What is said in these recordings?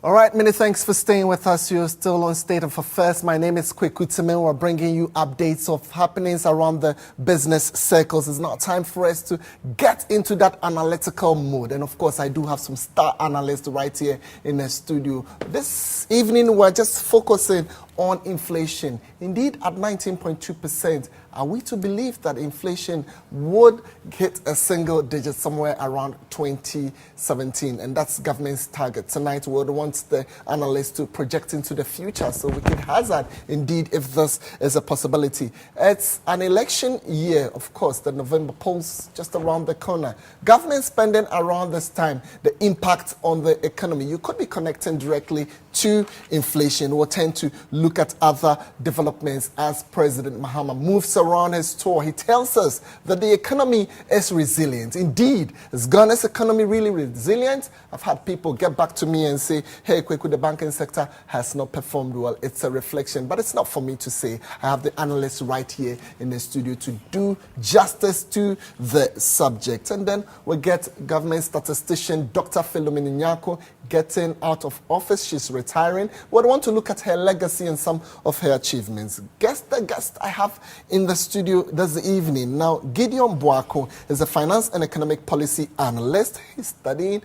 All right, many thanks for staying with us. You're still on State of Affairs. My name is Kweku Timen. We're bringing you updates of happenings around the business circles. It's now time for us to get into that analytical mode. And of course, I do have some star analysts right here in the studio. This evening, we're just focusing on inflation. Indeed, at 19.2%, are we to believe that inflation would hit a single digit somewhere around 2017? And that's government's target. Tonight, we would want the analysts to project into the future so we can hazard, indeed, if this is a possibility. It's an election year, of course, the November polls just around the corner. Government spending around this time, the impact on the economy. You could be connecting directly to inflation. We'll tend to look at other developments as President Mahama moves around his tour. He tells us that the economy is resilient. Indeed, is Ghana's economy really resilient? I've had people get back to me and say, hey, Kweku, the banking sector has not performed well. It's a reflection, but it's not for me to say. I have the analysts right here in the studio to do justice to the subject. And then we'll get government statistician Dr. Philomena Nyako getting out of office. She's retiring. We want to look at her legacy and some of her achievements. The guest I have in the studio this evening. Now, Gideon Boako is a finance and economic policy analyst. He's studying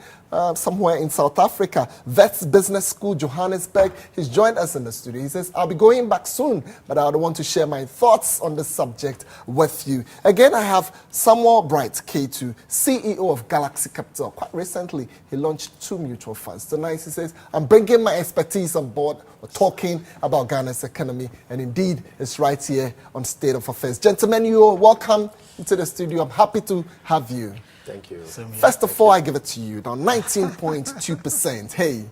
somewhere in South Africa, Gov'T's Business School, Johannesburg. He's joined us in the studio. He says, I'll be going back soon, but I want to share my thoughts on the subject with you. Again, I have Samuel Bright, K2, CEO of Galaxy Capital. Quite recently, he launched 2 mutual funds. Tonight, he says, I'm bringing my expertise on board. We're talking about Ghana's economy, and indeed, it's right here on State of Affairs. Gentlemen, you are welcome into the studio. I'm happy to have you. Thank you. First of all, I give it to you. Now, 19.2%. Hey,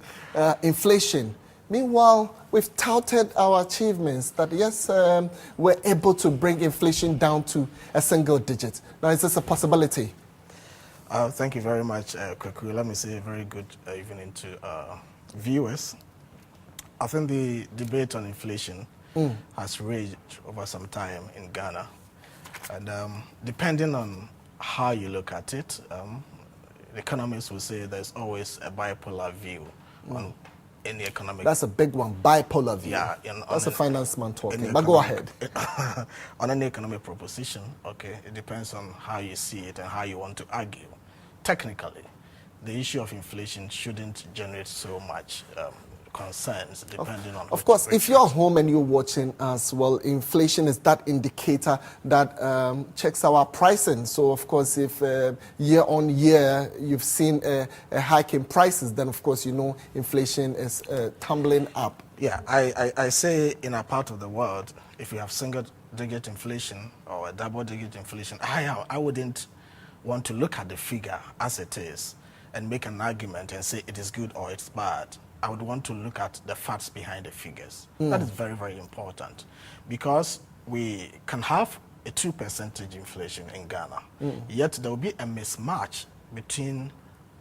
inflation. Meanwhile, we've touted our achievements that, yes, we're able to bring inflation down to a single digit. Now, is this a possibility? Thank you very much, Kweku. Let me say a very good evening to viewers. I think the debate on inflation has raged over some time in Ghana. And depending on how you look at it, economists will say there's always a bipolar view on any economic. That's a big one, bipolar view. Yeah, that's a finance man talking. But go ahead. On any economic proposition, okay, it depends on how you see it and how you want to argue. Technically, the issue of inflation shouldn't generate so much concerns depending on. Of course, if you're home and you're watching us, well, inflation is that indicator that checks our pricing. So, of course, if year on year you've seen a hike in prices, then of course you know inflation is tumbling up. Yeah, I say in a part of the world, if you have single-digit inflation or a double-digit inflation, I wouldn't want to look at the figure as it is and make an argument and say it is good or it's bad. I would want to look at the facts behind the figures. That is very, very important because we can have a 2% inflation in Ghana, yet there will be a mismatch between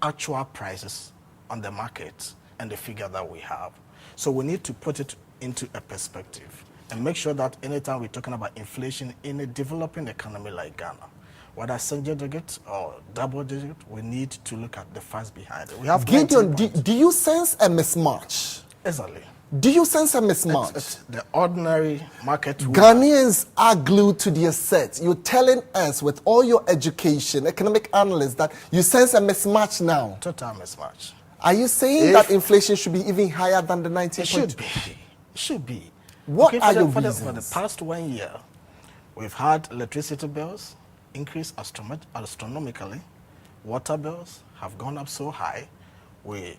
actual prices on the market and the figure that we have. So we need to put it into a perspective and make sure that anytime we're talking about inflation in a developing economy like Ghana, whether single digit or double digit, we need to look at the facts behind it. We have Gideon, do you sense a mismatch? Exactly. Do you sense a mismatch? It's the ordinary market. Ghanaians are glued to their sets. You're telling us with all your education, economic analysts, that you sense a mismatch now. Total mismatch. Are you saying that inflation should be even higher than the 19%? It should be. It should be. What are your reasons? For the past 1 year, we've had electricity bills increase astronomically. Water bills have gone up so high.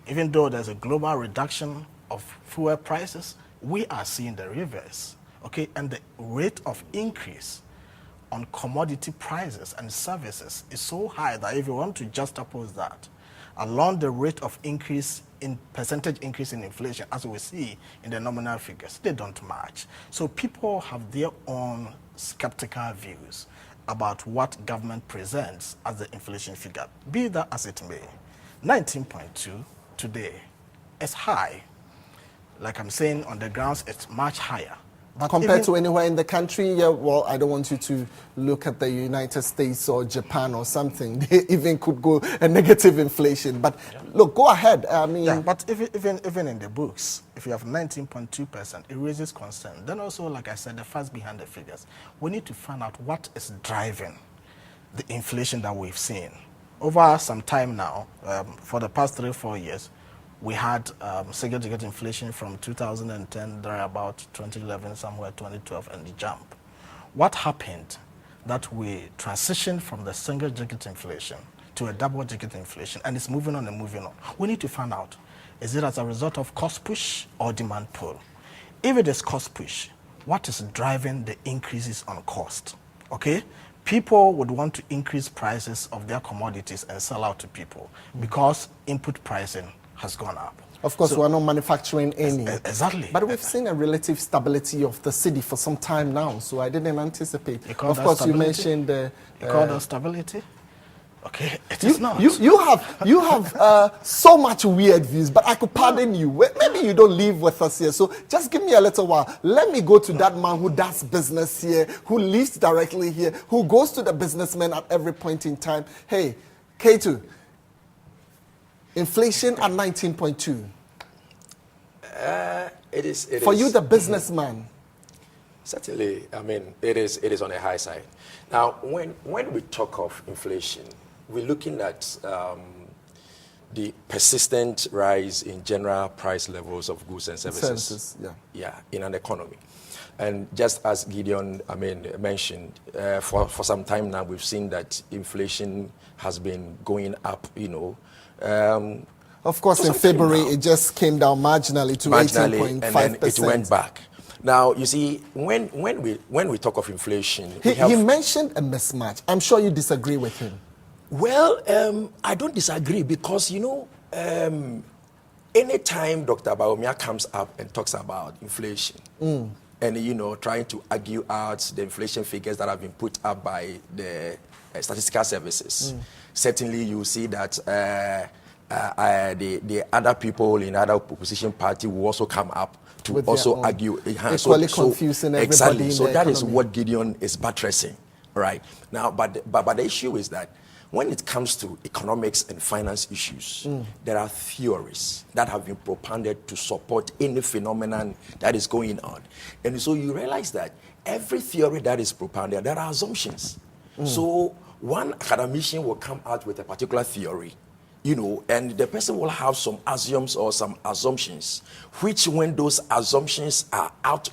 Even though there's a global reduction of fuel prices, we are seeing the reverse. Okay, and the rate of increase on commodity prices and services is so high that if you want to juxtapose that along the rate of increase in percentage increase in inflation, as we see in the nominal figures, they don't match. So people have their own skeptical views about what government presents as the inflation figure. Be that as it may, 19.2 today is high. Like I'm saying, on the grounds, it's much higher. But compared to anywhere in the country, yeah, well, I don't want you to look at the United States or Japan or something. They even could go a negative inflation. But look, go ahead. I mean, yeah, but even in the books, if you have 19.2%, it raises concern. Then also, like I said, the facts behind the figures. We need to find out what is driving the inflation that we've seen. Over some time now, for the past 3-4 years, we had single-digit inflation from 2010, there about 2011, somewhere 2012, and the jump. What happened that we transitioned from the single-digit inflation to a double-digit inflation, and it's moving on and moving on? We need to find out, is it as a result of cost push or demand pull? If it is cost push, what is driving the increases on cost? Okay? People would want to increase prices of their commodities and sell out to people because input pricing has gone up. Of course, we're not manufacturing any. Exactly. But we've seen a relative stability of the city for some time now, so I didn't anticipate. You call of that course, stability? you mentioned the. You call that stability? Okay, it is not. You have so much weird views, but I could pardon you. Maybe you don't live with us here, so just give me a little while. Let me go to that man who does business here, who lives directly here, who goes to the businessman at every point in time. Hey, K2, inflation at 19.2. It is. For you, the businessman. Certainly, I mean, it is on the high side. Now, when we talk of inflation, we're looking at the persistent rise in general price levels of goods and services. In an economy. And just as Gideon, mentioned, for some time now, we've seen that inflation has been going up, of course, in February, it just came down marginally to 18.5%. And then it went back. Now, you see, when we talk of inflation... He mentioned a mismatch. I'm sure you disagree with him. Well, I don't disagree because, anytime Dr. Bawumia comes up and talks about inflation and, trying to argue out the inflation figures that have been put up by the statistical services, certainly you see that the other people in other opposition party will also come up to with also argue. Equally confusing everybody. Exactly. So that economy. Is what Gideon is buttressing, right? Now, but the issue is that when it comes to economics and finance issues, there are theories that have been propounded to support any phenomenon that is going on. And so you realize that every theory that is propounded, there are assumptions. So one academician will come out with a particular theory, and the person will have some axioms or some assumptions, which when those assumptions are out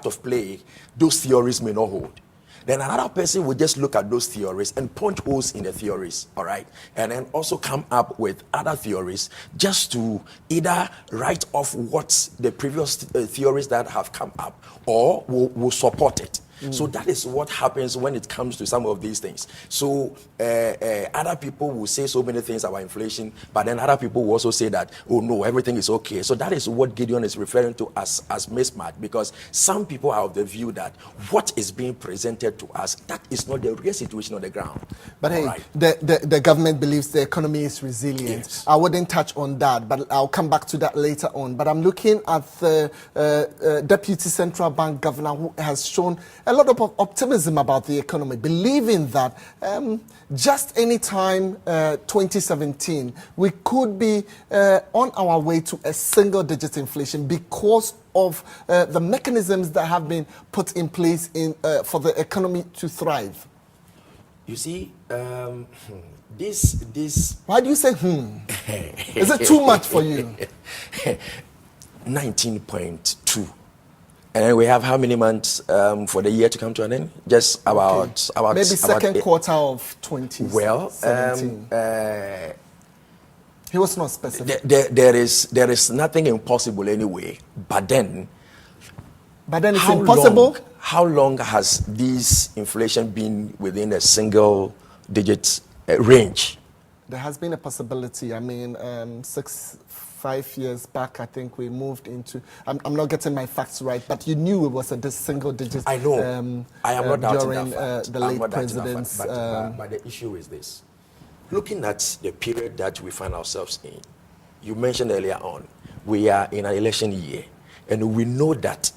of play, those theories may not hold. Then another person will just look at those theories and point holes in the theories, all right? And then also come up with other theories just to either write off what the previous theories that have come up or will support it. So that is what happens when it comes to some of these things. So other people will say so many things about inflation, but then other people will also say that, oh no, everything is okay. So that is what Gideon is referring to as mismatch, because some people are of the view that what is being presented to us, that is not the real situation on the ground. But hey, the government believes the economy is resilient. Yes. I wouldn't touch on that, but I'll come back to that later on. But I'm looking at the Deputy Central Bank Governor, who has shown a lot of optimism about the economy, believing that just any time 2017, we could be on our way to a single-digit inflation because of the mechanisms that have been put in place for the economy to thrive. You see, this. Why do you say Is it too much for you? 19.2. And we have how many months for the year to come to an end? Just about maybe second quarter of 2017. Well, he was not specific. There is nothing impossible anyway. But then it's impossible. How long has this inflation been within a single digit range? There has been a possibility. I mean, 5 years back, I think we moved into. I'm not getting my facts right, but you knew it was a single digit. I know. I am not doubting during that fact. the late president's. But the issue is this: looking at the period that we find ourselves in, you mentioned earlier on, we are in an election year, and we know that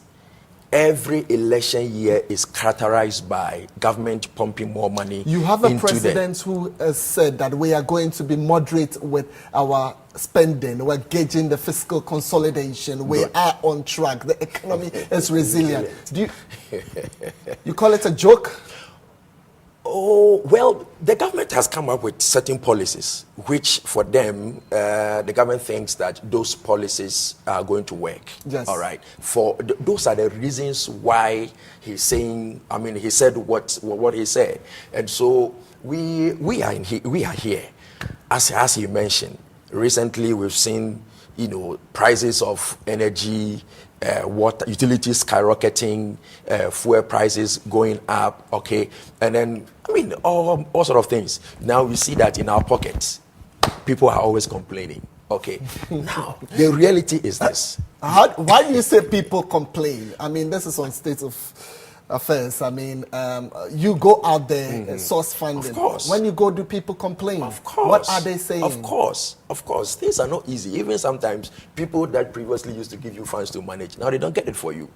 every election year is characterized by government pumping more money. You have a into president who has said that we are going to be moderate with our spending. We're gauging the fiscal consolidation. We are on track. The economy is resilient. Do you call it a joke? Oh, well, the government has come up with certain policies, which for them, the government thinks that those policies are going to work. Yes. All right. Those are the reasons why he's saying, I mean, he said what he said. And so we are here. As he mentioned, recently we've seen, prices of energy, water, utilities skyrocketing, fuel prices going up, okay? And then, all sort of things. Now we see that in our pockets, people are always complaining, okay? Now, the reality is this. Why do you say people complain? I mean, this is on State of Affairs. I mean, you go out there, source funding. Of course. When you go, do people complain? Of course. What are they saying? Of course. Things are not easy. Even sometimes, people that previously used to give you funds to manage, now they don't get it for you.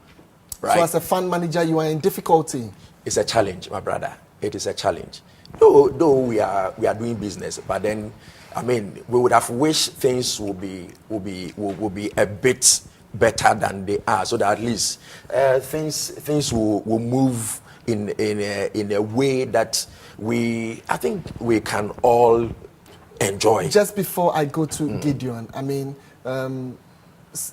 Right? So as a fund manager, you are in difficulty. It's a challenge, my brother. It is a challenge. Though we are doing business, but then, we would have wished things would be a bit better than they are, so that at least things will move in a way that I think we can all enjoy. Just before I go to Gideon,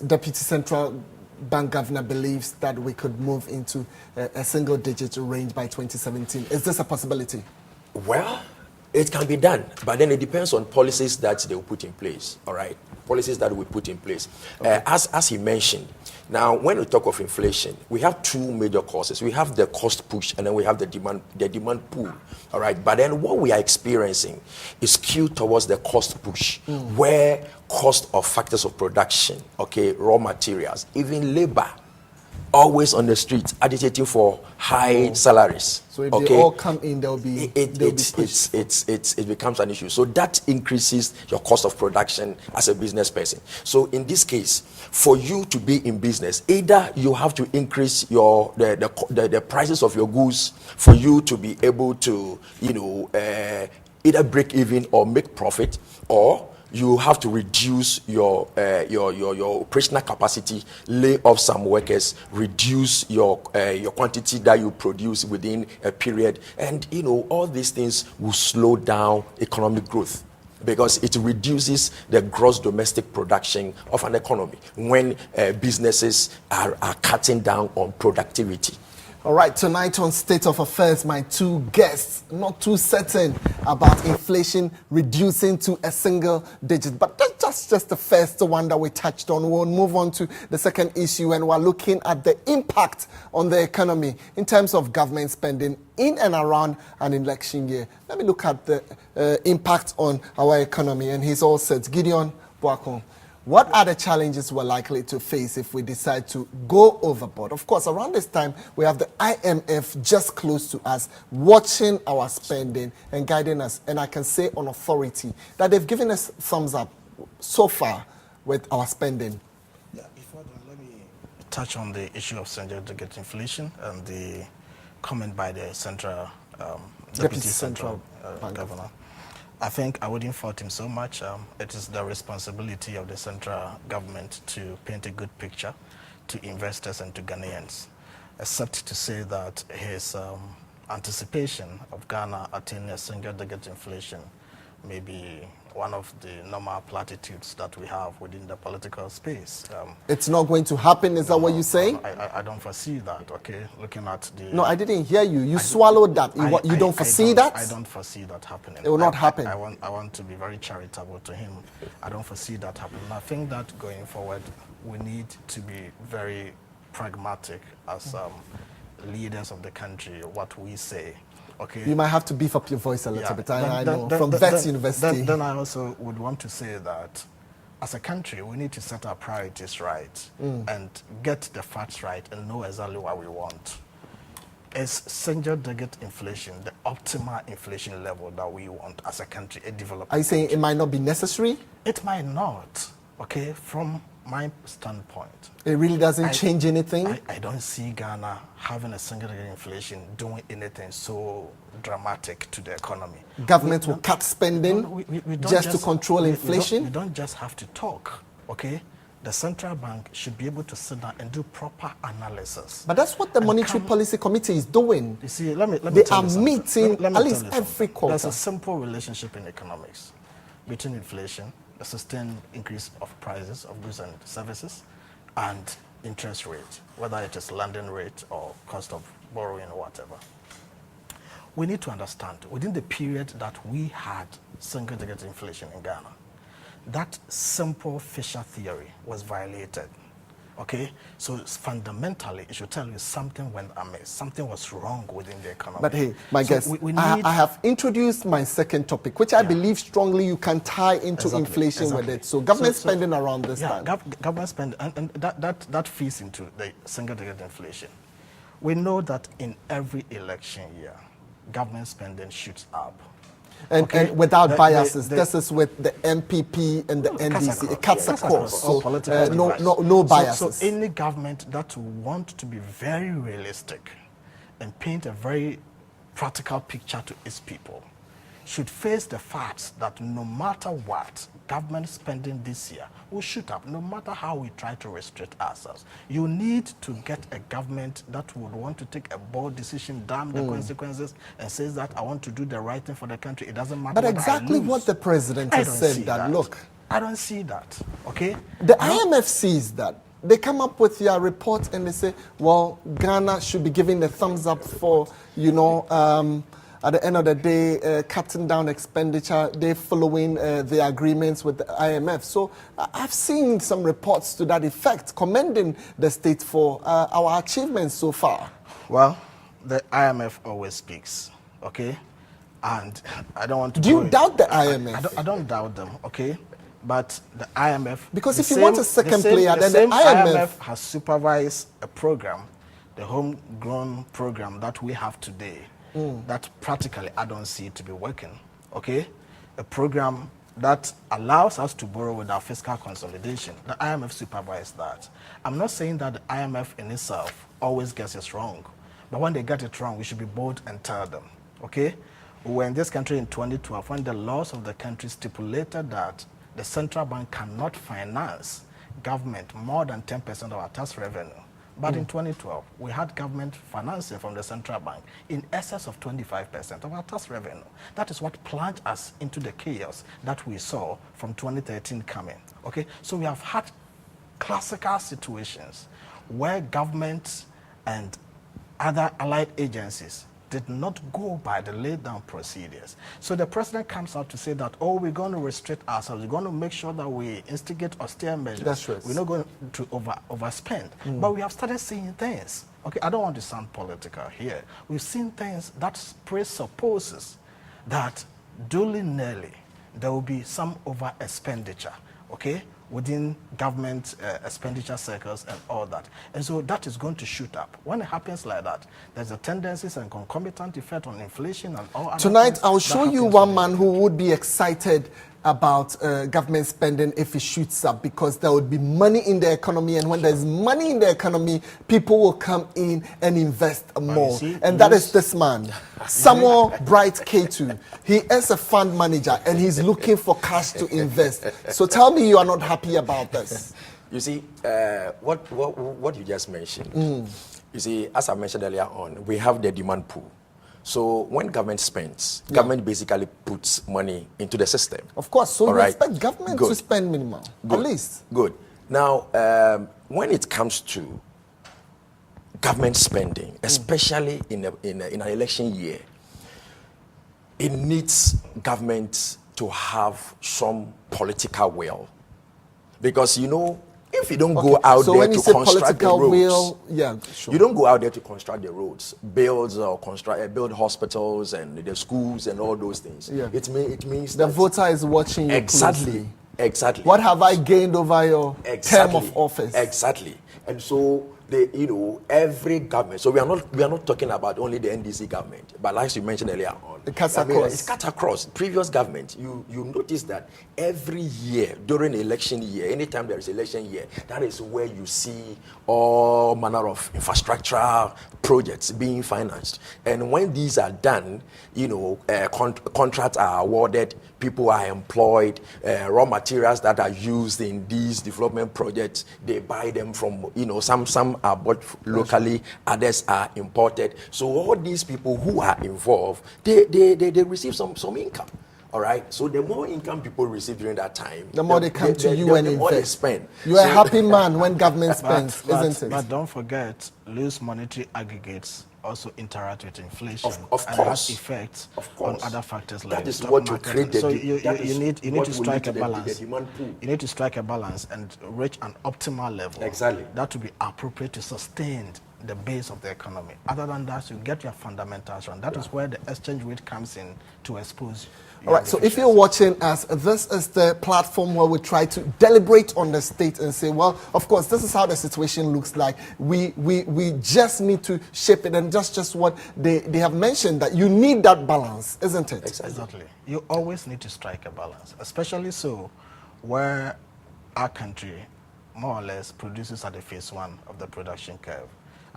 Deputy Central Bank Governor believes that we could move into a single-digit range by 2017. Is this a possibility? Well, it can be done, but then it depends on policies that they will put in place, all right? Policies that we put in place. Okay. As he mentioned, now when we talk of inflation, we have two major causes. We have the cost push, and then we have the demand pull, all right? But then what we are experiencing is skewed towards the cost push, where cost of factors of production, okay, raw materials, even labor, always on the street agitating for high salaries. So if they all come in, it becomes an issue. So that increases your cost of production as a business person. So in this case, for you to be in business, either you have to increase the prices of your goods for you to be able to either break even or make profit, or you have to reduce your operational capacity, lay off some workers, reduce your quantity that you produce within a period, and all these things will slow down economic growth, because it reduces the gross domestic production of an economy when businesses are cutting down on productivity. All right, tonight on State of Affairs, my two guests, not too certain about inflation reducing to a single digit, but that's just the first one that we touched on. We'll move on to the second issue, and we're looking at the impact on the economy in terms of government spending in and around an election year. Let me look at the impact on our economy, and he's all set. Gideon Boakon, what are the challenges we're likely to face if we decide to go overboard? Of course, around this time, we have the IMF just close to us, watching our spending and guiding us. And I can say on authority that they've given us thumbs up so far with our spending. Yeah, before that, let me touch on the issue of single-digit inflation and the comment by the Deputy Central Governor. I think I wouldn't fault him so much. It is the responsibility of the central government to paint a good picture to investors and to Ghanaians, except to say that his anticipation of Ghana attaining a single-digit inflation may be one of the normal platitudes that we have within the political space. It's not going to happen, is that what you're saying? I don't foresee that, okay? Looking at the... No, I didn't hear you. You swallowed that. You don't foresee that? I don't foresee that happening. It will not happen. I want to be very charitable to him. I don't foresee that happening. I think that going forward, we need to be very pragmatic as leaders of the country, what we say. Okay. You might have to beef up your voice a little bit. I know. From Gov'T University. Then I also would want to say that as a country, we need to set our priorities right and get the facts right and know exactly what we want. Is single-digit inflation the optimal inflation level that we want as a country, a developing Are you saying country? it might not be necessary? It might not, okay? From my standpoint, It really doesn't change anything? I don't see Ghana having a single-digit inflation doing anything so dramatic to the economy. Government will cut spending We don't just to control inflation? We don't just have to talk, okay? The central bank should be able to sit down and do proper analysis. But that's what the Monetary Policy Committee is doing. You see, let me They tell are you something. meeting Let me at tell least you every something. quarter. There's a simple relationship in economics between inflation, the sustained increase of prices of goods and services, and interest rate, whether it is lending rate or cost of borrowing or whatever. We need to understand, within the period that we had single-digit inflation in Ghana, that simple Fisher theory was violated. Okay, so fundamentally, it should tell you something went amiss, something was wrong within the economy. But hey, my guest, we I have introduced my second topic, which I believe strongly you can tie into inflation with it. So government spending around this time. Government spending, and that feeds into the single-digit inflation. We know that in every election year, government spending shoots up. And without biases, this is with the MPP and the NDC. It cuts across. So no biases. So any government that will want to be very realistic and paint a very practical picture to its people should face the facts that no matter what, government spending this year will shoot up, no matter how we try to restrict ourselves. You need to get a government that would want to take a bold decision, damn the consequences, and says that I want to do the right thing for the country. It doesn't matter. But exactly what the president has said, that look, I don't see that, okay? The IMF sees that. They come up with their report and they say, well, Ghana should be giving the thumbs up for, at the end of the day, cutting down expenditure. They're following the agreements with the IMF. So I've seen some reports to that effect, commending the state for our achievements so far. Well, the IMF always speaks, okay? And I don't want to... Do you doubt the IMF? I don't doubt them, okay? But the IMF... Because if you want a second player, then the IMF has supervised a program, the homegrown program that we have today, that practically I don't see it to be working, okay? A program that allows us to borrow without fiscal consolidation. The IMF supervised that. I'm not saying that the IMF in itself always gets it wrong, but when they get it wrong, we should be bold and tell them, okay? We were in this country in 2012 when the laws of the country stipulated that the central bank cannot finance government more than 10% of our tax revenue. But in 2012, we had government financing from the central bank in excess of 25% of our tax revenue. That is what plunged us into the chaos that we saw from 2013 coming. Okay, so we have had classical situations where government and other allied agencies did not go by the laid down procedures. So the president comes out to say that, oh, we're going to restrict ourselves. We're going to make sure that we instigate austere measures. That's right. We're not going to overspend. But we have started seeing things. Okay, I don't want to sound political here. We've seen things that presupposes that duly nearly there will be some over expenditure. Okay, within government expenditure circles and all that. And so that is going to shoot up. When it happens like that, there's a tendencies and concomitant effect on inflation and all other Tonight, things I'll show you one man who would be excited about government spending if it shoots up, because there would be money in the economy, and when there's money in the economy, people will come in and invest more. And that is this man, Samuel Bright K2. He is a fund manager and he's looking for cash to invest. So tell me you are not happy about this. You see, what you just mentioned, you see, as I mentioned earlier on, we have the demand pool. So when government spends, government basically puts money into the system. Of course, so you expect government to spend minimum, at least. Good. Now, when it comes to government spending, especially in an election year, it needs government to have some political will. Because, you know, if you don't go out there to construct the roads, you don't go out there to construct the roads, build hospitals and the schools and all those things. It means the voter is watching you closely. Exactly. What have I gained over your term of office? Exactly. And so every government. So we are not talking about only the NDC government, but like you mentioned earlier on, it cuts across. It's cut across. Previous government, you notice that every year during election year, anytime there is election year, that is where you see all manner of infrastructural projects being financed. And when these are done, contracts are awarded, people are employed, raw materials that are used in these development projects, they buy them from, some are bought locally, others are imported. So all these people who are involved, they receive some income. All right. So the more income people receive during that time, the more they come to you and the more they invest. spend. You're a happy man when government spends, isn't it? But don't forget, loose monetary aggregates also interact with inflation of and course. has effects on other factors like that is stock what you market. create. So you need to strike a balance. The demand pool. You need to strike a balance and reach an optimal level. Exactly. That will be appropriate to sustain the base of the economy. Other than that, you get your fundamentals wrong. That is where the exchange rate comes in to expose you. All right, so if you're watching us, this is the platform where we try to deliberate on the state and say, well, of course, this is how the situation looks like. We just need to shape it, and just what they have mentioned, that you need that balance, isn't it? Exactly. You always need to strike a balance, especially so where our country more or less produces at the phase one of the production curve.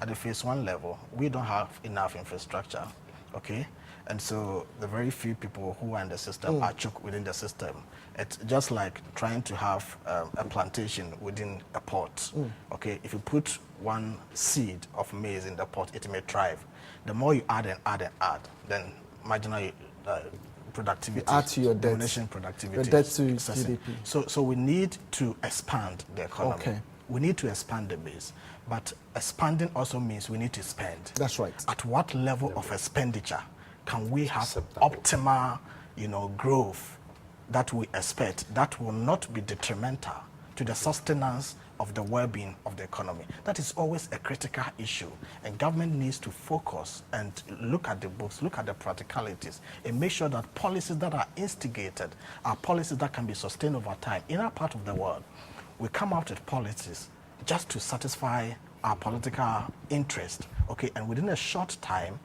At the phase one level, we don't have enough infrastructure, okay? And so the very few people who are in the system are choked within the system. It's just like trying to have a plantation within a pot, okay? If you put one seed of maize in the pot, it may thrive. The more you add and add and add, then marginal productivity, you add to your debt. diminishing productivity. The debt to excessive. GDP. So we need to expand the economy. Okay. We need to expand the base. But expanding also means we need to spend. That's right. At what level of expenditure can we have optimal, growth that we expect that will not be detrimental to the sustenance of the well-being of the economy? That is always a critical issue, and government needs to focus and look at the books, look at the practicalities, and make sure that policies that are instigated are policies that can be sustained over time. In our part of the world, we come out with policies just to satisfy our political interest, okay? And within a short time,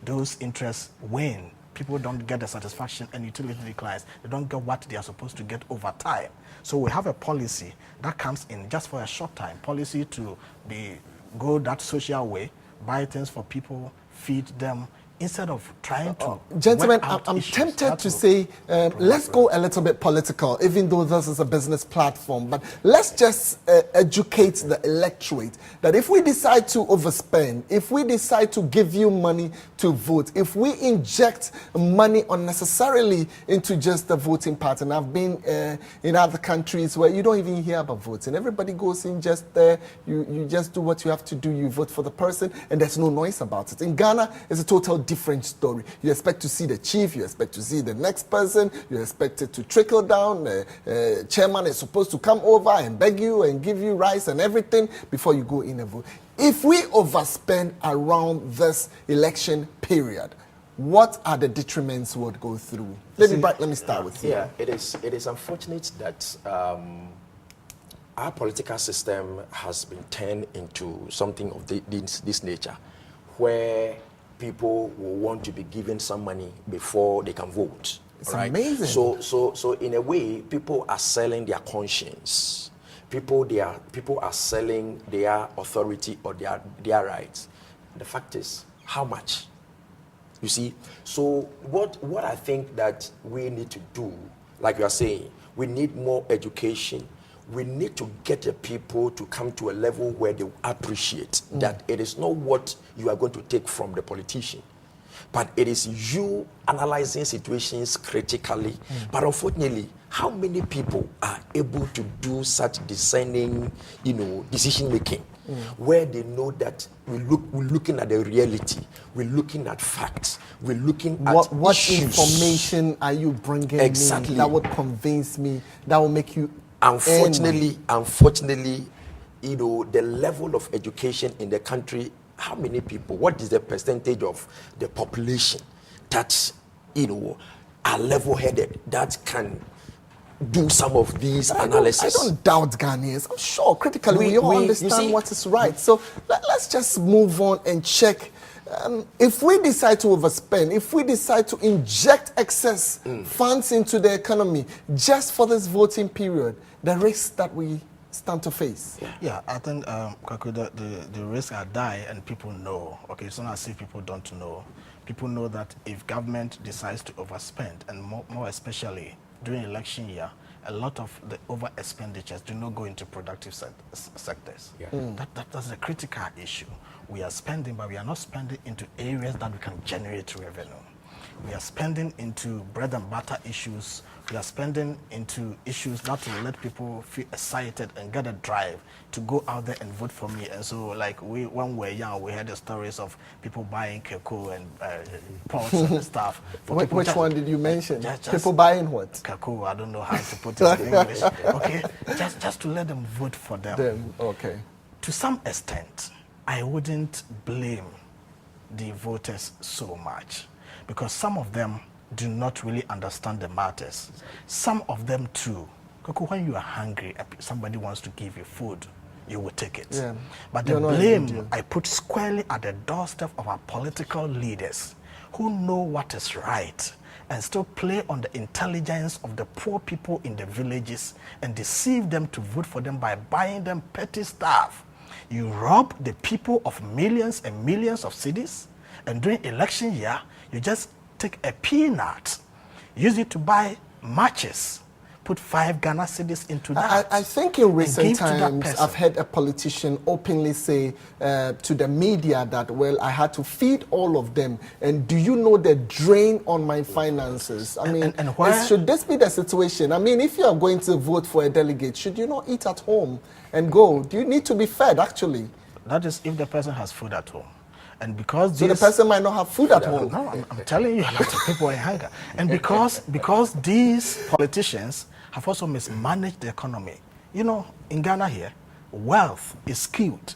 those interests wane. People don't get the satisfaction and utility declines. They don't get what they are supposed to get over time. So we have a policy that comes in just for a short time, policy to go that social way, buy things for people, feed them, instead of trying to Gentlemen, work out I'm issues tempted that to will say, let's go a little bit political, even though this is a business platform. But let's just educate the electorate that if we decide to overspend, if we decide to give you money to vote, if we inject money unnecessarily into just the voting part, and I've been in other countries where you don't even hear about voting. Everybody goes in just there, you just do what you have to do, you vote for the person, and there's no noise about it. In Ghana, it's a total different story. You expect to see the chief, you expect to see the next person, you expect it to trickle down. The chairman is supposed to come over and beg you and give you rice and everything before you go in and vote. If we overspend around this election period, what are the detriments we would go through? Let me start with you. Yeah, it is unfortunate that our political system has been turned into something of this nature, where people will want to be given some money before they can vote. It's amazing. So in a way, people are selling their conscience. People are selling their authority or their rights. The fact is, how much? You see? So what I think that we need to do, like you are saying, we need more education. We need to get the people to come to a level where they appreciate that it is not what you are going to take from the politician, but it is you analyzing situations critically. But unfortunately, how many people are able to do such discerning, decision making, where they know that we're looking at the reality, we're looking at facts, we're looking at what issues. Information are you bringing Exactly. me that would convince me, that will make you Unfortunately, the level of education in the country, how many people, what is the percentage of the population that, are level-headed, that can do some of these analysis. I don't doubt Ghanaians. I'm sure critically we all understand what is right. So let's just move on and check. If we decide to overspend, if we decide to inject excess funds into the economy just for this voting period, the risks that we stand to face. Yeah, I think Kwaku, the risks are dire and people know. Okay, it's not as if people don't know. People know that if government decides to overspend, and more especially during election year, a lot of the over expenditures do not go into productive sectors. Yeah. That's a critical issue. We are spending, but we are not spending into areas that we can generate revenue. We are spending into bread and butter issues. We are spending into issues that will let people feel excited and get a drive to go out there and vote for me. And so, like, when we were young, we heard the stories of people buying cocoa and pots and stuff. Which one did you mention? People buying what? Cocoa, I don't know how to put it in English. Okay, just to let them vote for them. Okay. To some extent, I wouldn't blame the voters so much, because some of them do not really understand the matters. Some of them too, when you are hungry, somebody wants to give you food, you will take it. Yeah. But the blame I put squarely at the doorstep of our political leaders who know what is right and still play on the intelligence of the poor people in the villages and deceive them to vote for them by buying them petty stuff. You rob the people of millions and millions of cedis, and during election year, you just take a peanut, use it to buy matches, put 5 Ghana cedis into that. I think in recent times, I've heard a politician openly say to the media that, well, I had to feed all of them. And do you know the drain on my finances? I mean, should this be the situation? I mean, if you are going to vote for a delegate, should you not eat at home and go? Do you need to be fed, actually? That is if the person has food at home. And because the person might not have food at home. No, I'm telling you, a lot of people are in hunger. And because these politicians have also mismanaged the economy. You know, in Ghana here, wealth is skewed.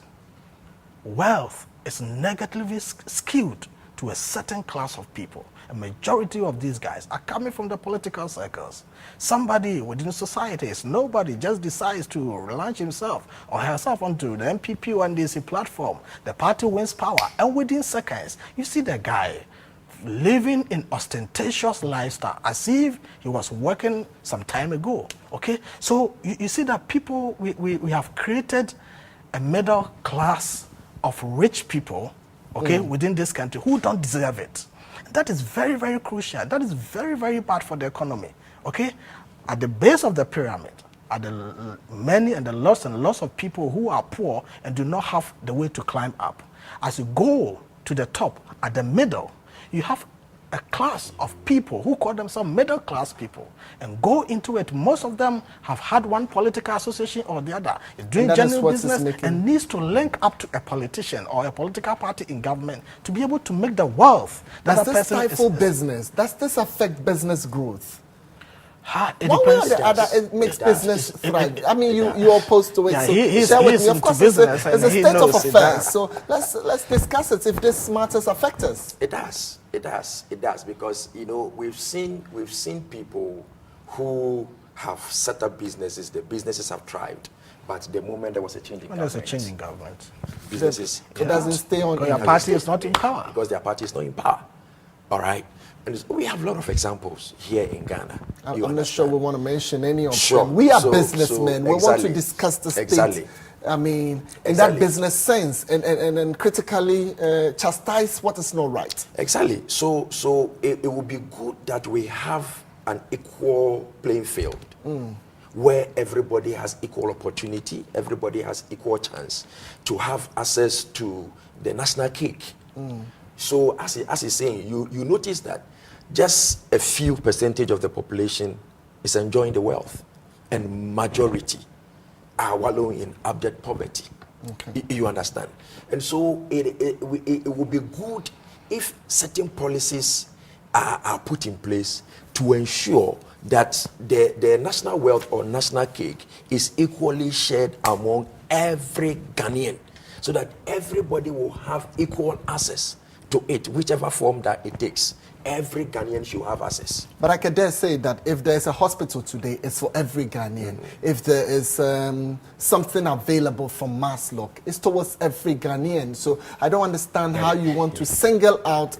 Wealth is negatively skewed to a certain class of people. A majority of these guys are coming from the political circles. Somebody within society, nobody just decides to launch himself or herself onto the MPP or NDC platform. The party wins power, and within seconds, you see the guy living in ostentatious lifestyle as if he was working some time ago. Okay, so you see that people, we have created a middle class of rich people, okay, within this country who don't deserve it. That is very, very crucial. That is very, very bad for the economy. Okay, at the base of the pyramid are the many and the lots of people who are poor and do not have the way to climb up. As you go to the top, at the middle, you have a class of people who call themselves middle class people and go into it. Most of them have had one political association or the other, is doing general business and needs to link up to a politician or a political party in government to be able to make the wealth. Does this stifle business? Does this affect business growth? It one way or the other, it makes business thrive. I mean, you're opposed to it, yeah, so share with me. Of course, it's a state of affairs. So let's discuss it. If this matters affect us, it does, because you know we've seen people who have set up businesses. The businesses have thrived, but the moment there was a change in government, there's a change in government, businesses it doesn't stay on. Because your party is not in power. Because their party is not in power. All right. And we have a lot of examples here in Ghana. I'm not sure we want to mention any of them. We are businessmen. We want to discuss the state. I mean, in that business sense, and critically chastise what is not right. Exactly. So it would be good that we have an equal playing field where everybody has equal opportunity, everybody has equal chance to have access to the national cake. So as he's saying, you notice that just a few percentage of the population is enjoying the wealth, and majority are wallowing in abject poverty. Okay. You understand? And so it would be good if certain policies are put in place to ensure that the national wealth or national cake is equally shared among every Ghanaian, so that everybody will have equal access to it, whichever form that it takes. every Ghanaian should have access. But I can dare say that if there's a hospital today, it's for every Ghanaian. If there is something available from Maslow, it's towards every Ghanaian. So I don't understand how you want to single out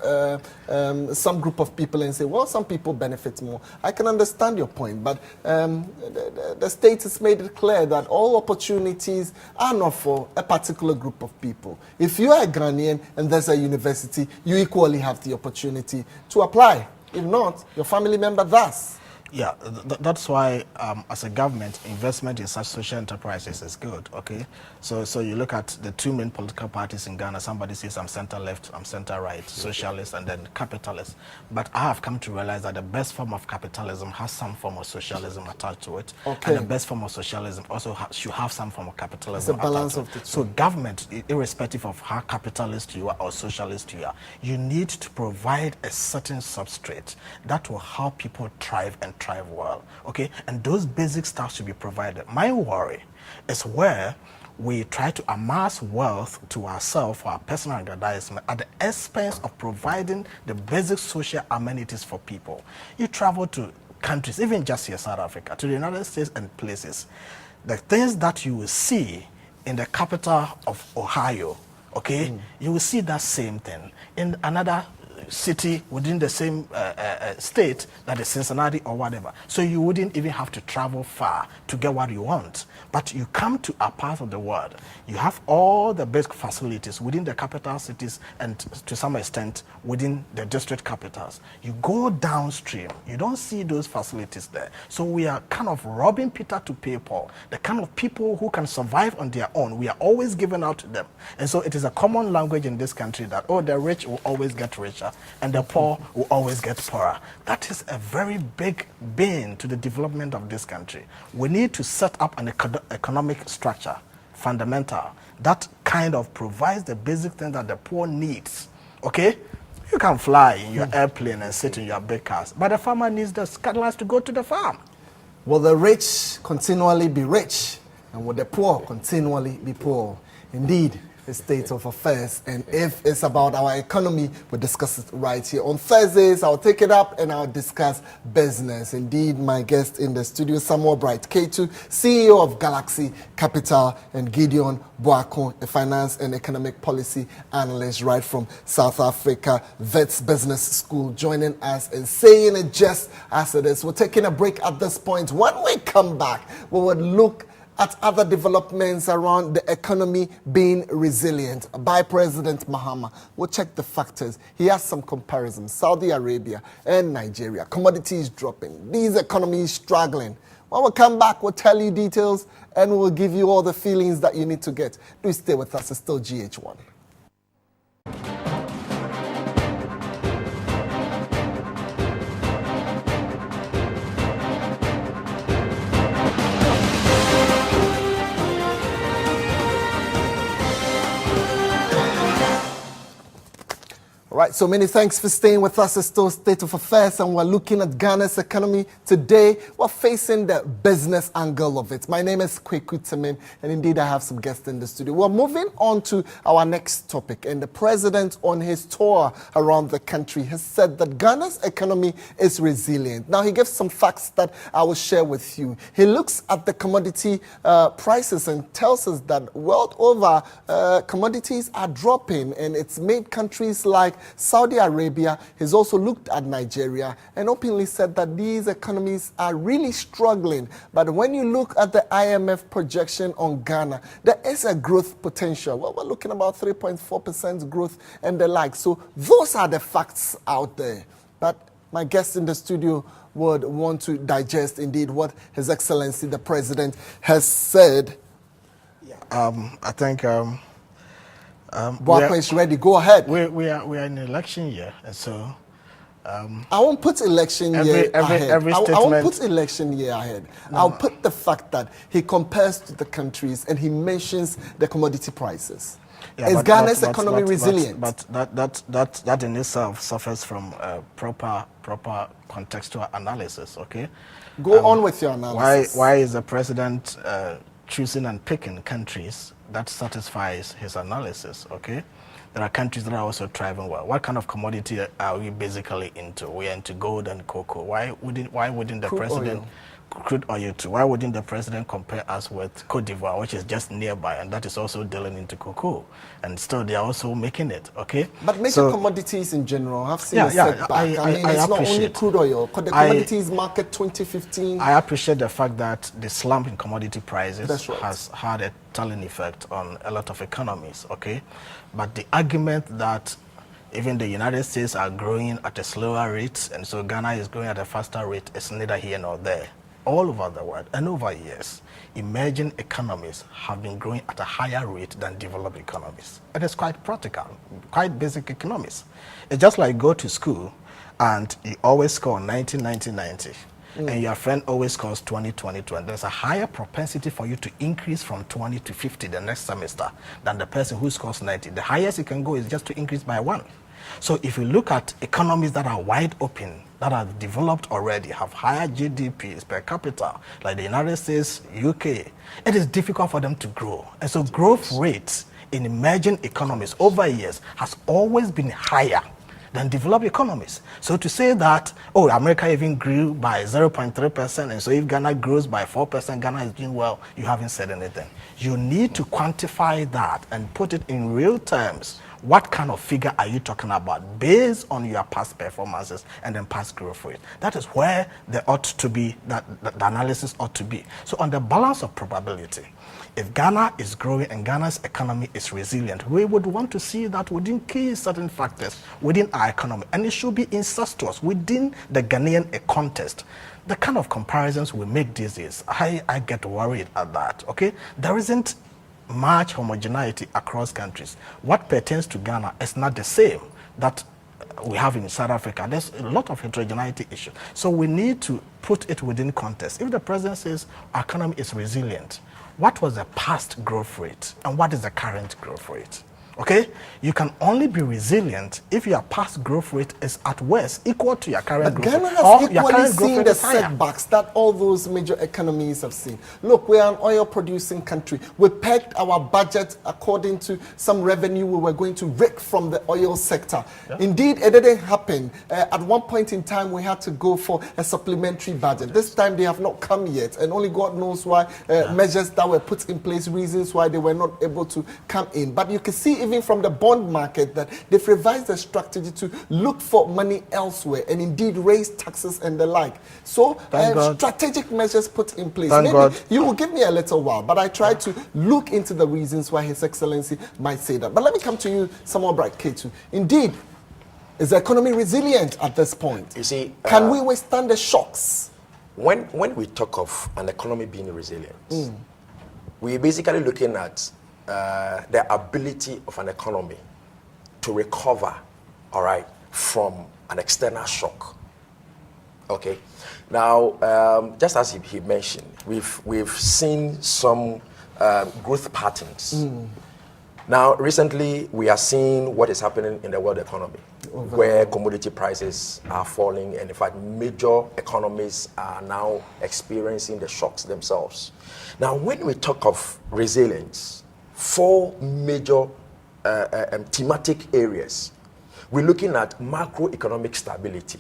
some group of people and say, well, some people benefit more. I can understand your point, but the state has made it clear that all opportunities are not for a particular group of people. If you are a Ghanaian and there's a university, you equally have the opportunity to apply. If not, your family member does. Yeah, that's why, as a government, investment in such social enterprises is good, okay? So you look at the two main political parties in Ghana. Somebody says, I'm center-left, I'm center-right, socialist, and then capitalist. But I have come to realize that the best form of capitalism has some form of socialism attached to it. Okay. And the best form of socialism also should have some form of capitalism It's a balance attached of to the it. two. So government, irrespective of how capitalist you are or socialist you are, you need to provide a certain substrate that will help people thrive and thrive well, okay? And those basic stuff should be provided. My worry is where we try to amass wealth to ourselves for our personal aggrandizement at the expense of providing the basic social amenities for people. You travel to countries, even just here, South Africa, to the United States and places, the things that you will see in the capital of Ohio, okay, you will see that same thing in another city within the same state, that is Cincinnati or whatever. So you wouldn't even have to travel far to get what you want. But you come to a part of the world, you have all the basic facilities within the capital cities and to some extent within the district capitals. You go downstream, you don't see those facilities there. So we are kind of robbing Peter to pay Paul. The kind of people who can survive on their own, we are always giving out to them. And so it is a common language in this country that, oh, the rich will always get richer and the poor will always get poorer. That is a very big bane to the development of this country. We need to set up an economic structure, fundamental, that kind of provides the basic thing that the poor needs, okay? You can fly in your airplane and sit in your big cars, but the farmer needs the cattle to go to the farm. Will the rich continually be rich, and will the poor continually be poor? Indeed, the state of affairs. And if it's about our economy, we'll discuss it right here. On Thursdays, I'll take it up and I'll discuss business. Indeed, my guest in the studio, Samuel Bright K2, CEO of Galaxy Capital, and Gideon Boakon, a finance and economic policy analyst right from South Africa, Wits Business School, joining us and saying it just as it is. We're taking a break at this point. When we come back, we will look at other developments around the economy being resilient by President Mahama. We'll check the factors. He has some comparisons. Saudi Arabia and Nigeria. Commodities dropping. These economies struggling. When we come back, we'll tell you details and we'll give you all the feelings that you need to get. Do stay with us. It's still GH1. Right, so many thanks for staying with us. It's still State of Affairs, and we're looking at Ghana's economy today. We're facing the business angle of it. My name is Kweku Temin, and indeed I have some guests in the studio. We're moving on to our next topic, and the president on his tour around the country has said that Ghana's economy is resilient. Now, he gives some facts that I will share with you. He looks at the commodity prices and tells us that world over commodities are dropping, and it's made countries like Saudi Arabia. He's also looked at Nigeria and openly said that these economies are really struggling. But when you look at the IMF projection on Ghana, there is a growth potential. Well, we're looking about 3.4% growth and the like. So those are the facts out there. But my guest in the studio would want to digest indeed what His Excellency the President has said. I think Boakon is ready. Go ahead. we are in an election year, and so I won't put election year ahead. I won't put election year ahead. No. I'll put the fact that he compares to the countries and he mentions the commodity prices. Yeah, is Ghana's economy resilient? But that in itself suffers from proper contextual analysis. Okay. Go on with your analysis. Why is the president choosing and picking countries that satisfies his analysis, okay? There are countries that are also thriving well. What kind of commodity are we basically into? We are into gold and cocoa. Why wouldn't the president, crude oil too, why wouldn't the president compare us with Cote d'Ivoire, which is just nearby, and that is also dealing into cocoa, and still they are also making it, okay? But major commodities in general have seen a setback. I mean, it's not only crude oil. The commodities market 2015. I appreciate the fact that the slump in commodity prices right. has had a telling effect on a lot of economies, okay? But the argument that even the United States are growing at a slower rate, and so Ghana is growing at a faster rate, is neither here nor there. All over the world, and over years, emerging economies have been growing at a higher rate than developed economies. It is quite practical, quite basic economics. It's just like go to school and you always score 90, 90, 90. And your friend always scores 20, 20, 20. There's a higher propensity for you to increase from 20 to 50 the next semester than the person who scores 90. The highest you can go is just to increase by 1. So if you look at economies that are wide open, that are developed already, have higher GDPs per capita, like the United States, UK, it is difficult for them to grow. And so growth rates in emerging economies over years has always been higher than developed economies. So to say that, oh, America even grew by 0.3%, and so if Ghana grows by 4%, Ghana is doing well, you haven't said anything. You need to quantify that and put it in real terms. What kind of figure are you talking about based on your past performances and then past growth rate? That is where there ought to be, the analysis ought to be. So on the balance of probability, if Ghana is growing and Ghana's economy is resilient, we would want to see that within key certain factors within our economy, and it should be incestuous within the Ghanaian context. The kind of comparisons we make these days, I get worried at that, okay? There isn't much homogeneity across countries. What pertains to Ghana is not the same that we have in South Africa. There's a lot of heterogeneity issues. So we need to put it within context. If the president says our economy is resilient, what was the past growth rate and what is the current growth rate? Okay? You can only be resilient if your past growth rate is at worst equal to your current growth rate. Ghana has equally seen the setbacks that all those major economies have seen. Look, we are an oil-producing country. We pegged our budget according to some revenue we were going to rake from the oil sector. Yeah. Indeed, it didn't happen. At one point in time, we had to go for a supplementary budget. This time, they have not come yet, and only God knows why measures that were put in place, reasons why they were not able to come in. But you can see even from the bond market that they've revised their strategy to look for money elsewhere and indeed raise taxes and the like. So strategic measures put in place. Maybe you will give me a little while, but I try to look into the reasons why His Excellency might say that. But let me come to you, Samuel Bright Ketu. Indeed, is the economy resilient at this point? You see, can we withstand the shocks? When we talk of an economy being resilient, we're basically looking at the ability of an economy to recover, all right, from an external shock. Okay. Now, just as he mentioned, we've seen some growth patterns. Now, recently, we are seeing what is happening in the world economy, where commodity prices are falling, and in fact, major economies are now experiencing the shocks themselves. Now, when we talk of resilience, 4 major thematic areas. We're looking at macroeconomic stability,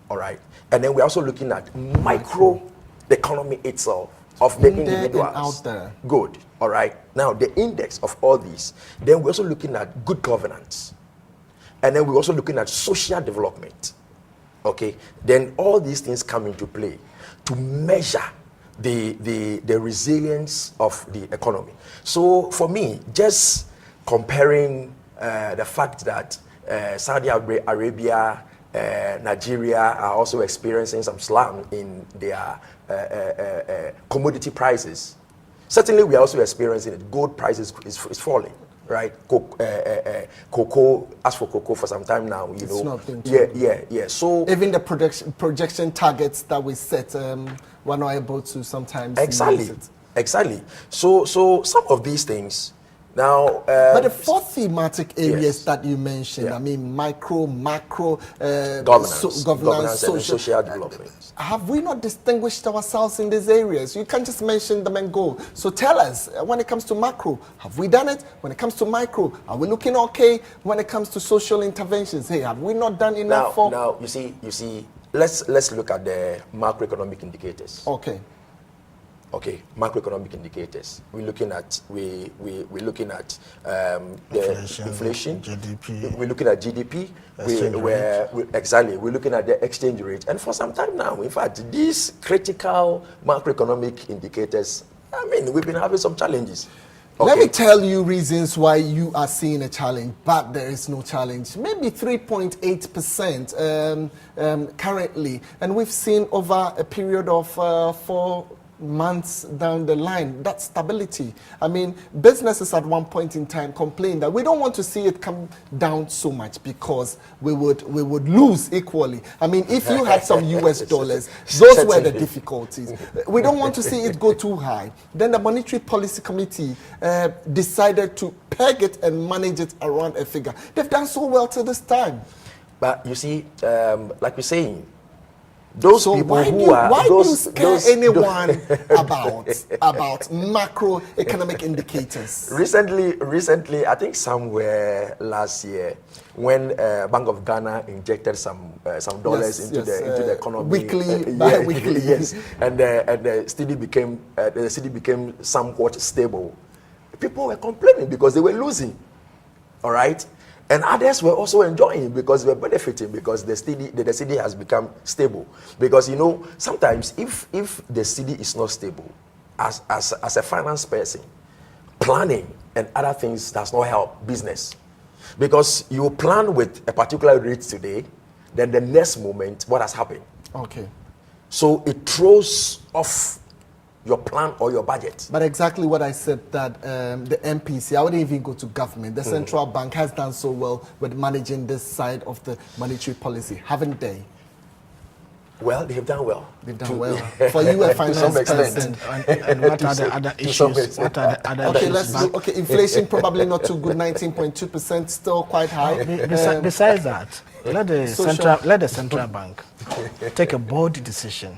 all right? And then we're also looking at micro, the economy itself, of the individuals. Out there. Good, all right? Now, the index of all these. Then we're also looking at good governance. And then we're also looking at social development, okay? Then all these things come into play to measure the resilience of the economy. So for me, just comparing the fact that Saudi Arabia, Nigeria are also experiencing some slump in their commodity prices. Certainly, we are also experiencing it. Gold prices is falling, right? Cocoa, as for cocoa for some time now, you know. Yeah. So even the projection targets that we set, we're not able to sometimes exactly. So some of these things Now, but the four thematic areas yes. that you mentioned, Yeah. I mean, micro, macro, governance and social development. Have we not distinguished ourselves in these areas? You can't just mention them and go. So tell us, when it comes to macro, have we done it? When it comes to micro, are we looking okay? When it comes to social interventions, hey, have we not done enough for? Now, you see, let's look at the macroeconomic indicators. Okay. Okay, macroeconomic indicators. We're looking at we're looking at the inflation, GDP. We're looking at GDP. We're looking at the exchange rate. And for some time now, in fact, these critical macroeconomic indicators, I mean, we've been having some challenges. Okay. Let me tell you reasons why you are seeing a challenge, but there is no challenge. Maybe 3.8% currently, and we've seen over a period of 4 months down the line that stability. I mean, businesses at one point in time complained that we don't want to see it come down so much because we would lose equally. I mean, if you had some US dollars, those were the difficulties. We don't want to see it go too high. Then the Monetary Policy Committee decided to peg it and manage it around a figure. They've done so well till this time. But you see, like we're saying, those so people why who do, are why those, do you scare anyone about macroeconomic indicators? Recently, I think somewhere last year, when Bank of Ghana injected some dollars into the economy, weekly, bi-weekly, yes, and the cedi became somewhat stable. People were complaining because they were losing. All right. And others were also enjoying because they were benefiting because the cedi has become stable. Because, you know, sometimes if the cedi is not stable, as a finance person, planning and other things does not help business. Because you plan with a particular rate today, then the next moment, what has happened? Okay. So it throws off your plan or your budget. But exactly what I said, that the MPC, I wouldn't even go to government. The central bank has done so well with managing this side of the monetary policy, haven't they? Well, they've done well. They've done well. For you, a finance person. And what are the other issues? What are the other Okay, issues? let's do. Okay, inflation probably not too good. 19.2%, still quite high. Besides that, let the central bank take a bold decision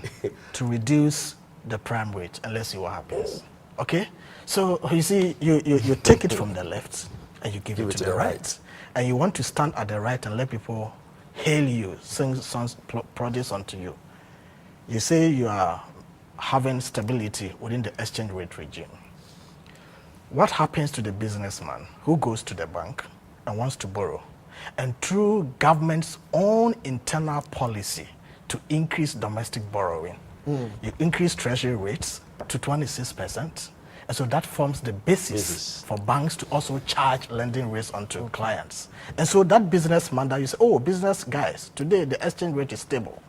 to reduce the prime rate, and let's see what happens. Okay, so you see, you take it from the left and you give it to the right, and you want to stand at the right and let people hail you, sing songs, produce unto you. You say you are having stability within the exchange rate regime. What happens to the businessman who goes to the bank and wants to borrow, and through government's own internal policy to increase domestic borrowing, you increase treasury rates to 26%, and so that forms the basis for banks to also charge lending rates onto clients. And so that businessman that you say, oh, business guys, today the exchange rate is stable.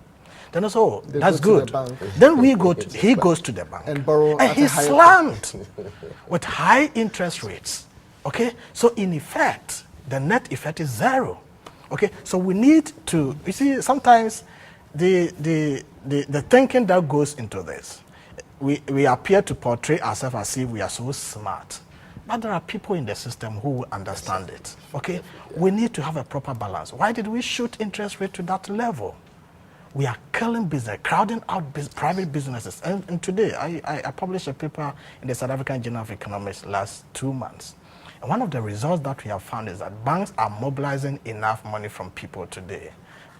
Then it's, oh, that's good. Then he goes to the bank and borrow, and he's slammed with high interest rates. Okay, so in effect, the net effect is zero. Okay, so we need to, you see, sometimes the thinking that goes into this, we appear to portray ourselves as if we are so smart, but there are people in the system who will understand it. Okay, we need to have a proper balance. Why did we shoot interest rate to that level? We are killing business, crowding out private businesses. And today, I published a paper in the South African Journal of Economics last 2 months. And one of the results that we have found is that banks are mobilizing enough money from people today.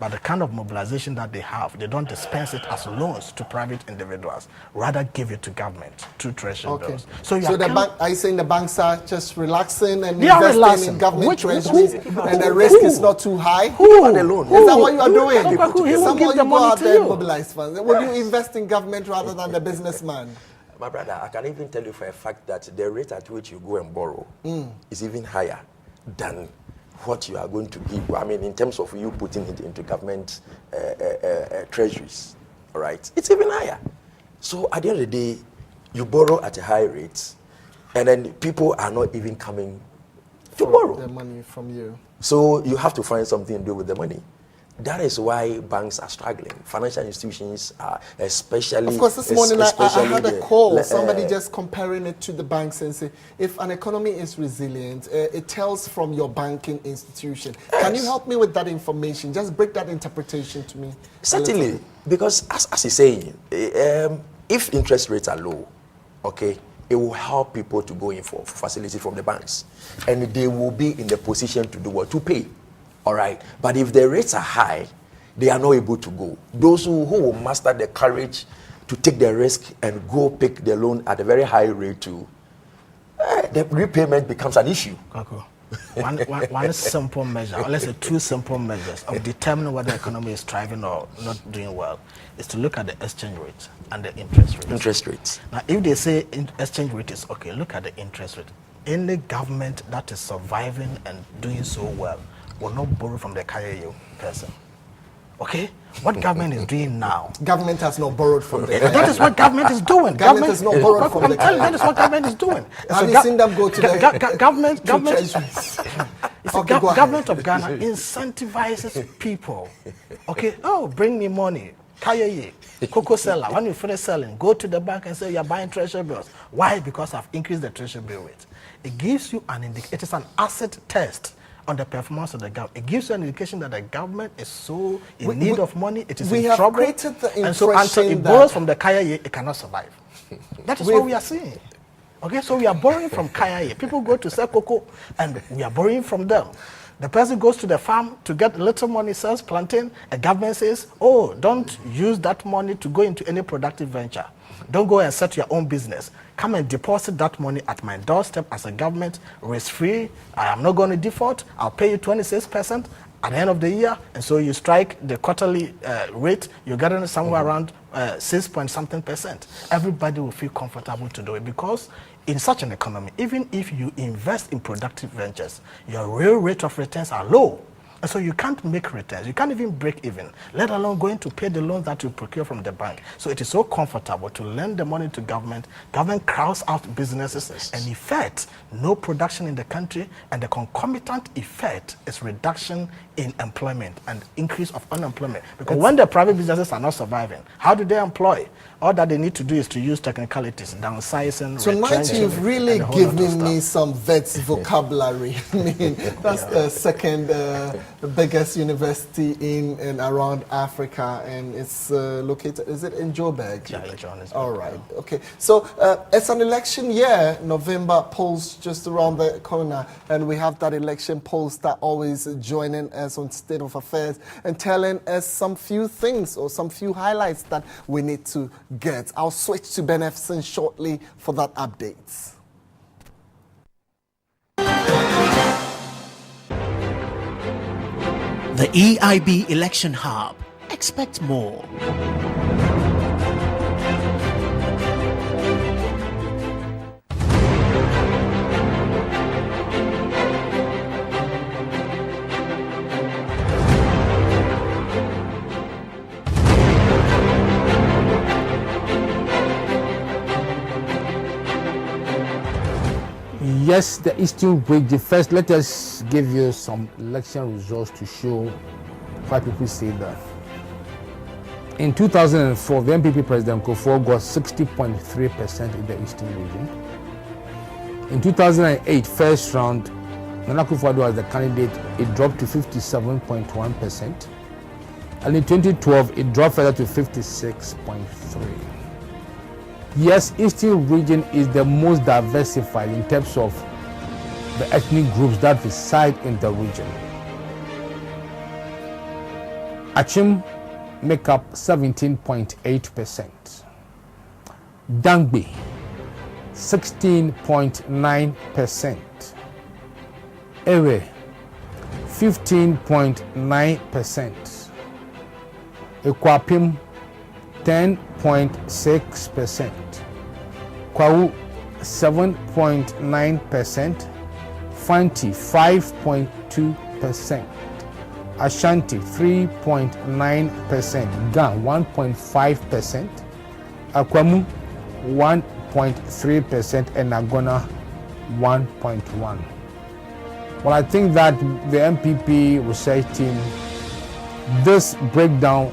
But the kind of mobilization that they have, they don't dispense it as loans to private individuals, rather give it to government, to treasury bills. So the bank, are you saying the banks are just relaxing and investing in government treasuries and the risk is not too high? Is that what you are doing? Some of you go out there and mobilize funds. Would you invest in government rather than the businessman? My brother, I can even tell you for a fact that the rate at which you go and borrow is even higher than what you are going to give. I mean, in terms of you putting it into government treasuries, all right? It's even higher. So at the end of the day, you borrow at a high rate, and then people are not even coming to borrow the money from you. So you have to find something to do with the money. That is why banks are struggling. Financial institutions are especially. Of course, this morning I had a call. Somebody just comparing it to the banks and say, if an economy is resilient, it tells from your banking institution. Yes. Can you help me with that information? Just break that interpretation to me. Certainly, because as he's saying, if interest rates are low, okay, it will help people to go in for facilities from the banks, and they will be in the position to do what? To pay. All right, but if the rates are high, they are not able to go. Those who will master the courage to take the risk and go pick the loan at a very high rate too, the repayment becomes an issue. One simple measure, or let's say two simple measures of determining whether the economy is thriving or not doing well, is to look at the exchange rate and the interest rate. Interest rates. Now, if they say exchange rate is okay, look at the interest rate. Any government that is surviving and doing so well will not borrow from the KYU person. Okay? What government is doing now? Government has not borrowed from the That is what government is doing. Government has not borrowed from the KYU. That is what government is doing. Have you seen them go to the government? Okay, government of Ghana incentivizes people. Okay? Oh, bring me money. Kayaye, Cocoa seller. When you finish selling, go to the bank and say you're buying treasury bills. Why? Because I've increased the treasury bill rate. It gives you an indication. It is an asset test on the performance of the government. It gives you an indication that the government is so in need of money, it is in trouble. Created the and so until it borrows from the Kayaye, it cannot survive. That is what we are seeing. Okay, so we are borrowing from Kayaye. People go to sell cocoa and we are borrowing from them. The person goes to the farm to get a little money, sells plantain, and government says, oh, don't use that money to go into any productive venture. Don't go and set your own business. Come and deposit that money at my doorstep as a government, risk-free. I am not going to default. I'll pay you 26% at the end of the year. And so you strike the quarterly rate, you're getting somewhere around 6-point-something%. Everybody will feel comfortable to do it because in such an economy, even if you invest in productive ventures, your real rate of returns are low. And so you can't make returns. You can't even break even, let alone going to pay the loans that you procure from the bank. So it is so comfortable to lend the money to government. Government crowds out businesses. And in effect, no production in the country. And the concomitant effect is reduction in employment and increase of unemployment. Because when the private businesses are not surviving, how do they employ? All that they need to do is to use technicalities, downsizing, Tonight you've really given me some vets vocabulary. I mean, that's the second biggest university in and around Africa, and it's located, is it in Joburg? Yeah, in Johannesburg. All right, okay. So it's an election year. November polls just around the corner, and we have that election pollster always joining us on State of Affairs and telling us some few things or some few highlights that we need to get. I'll switch to Beneficent shortly for that update. The EIB Election Hub. Expect more. Yes, the Eastern Bridge. First, let us give you some election results to show why people say that. In 2004, the MPP President Kufuor got 60.3% in the Eastern region. In 2008, first round, Nana Akufo-Addo was the candidate. It dropped to 57.1%. And in 2012, it dropped further to 56.3%. Yes, Eastern region is the most diversified in terms of the ethnic groups that reside in the region. Achim make up 17.8%. Dangbe, 16.9%. Ewe, 15.9%. Ekwapim, 10.6%. Kwawu 7.9%. Fanti 5.2%. Ashanti 3.9%. Gan 1.5%. Akwamu 1.3%, and Agona 1.1%. Well, I think that the MPP research team This breakdown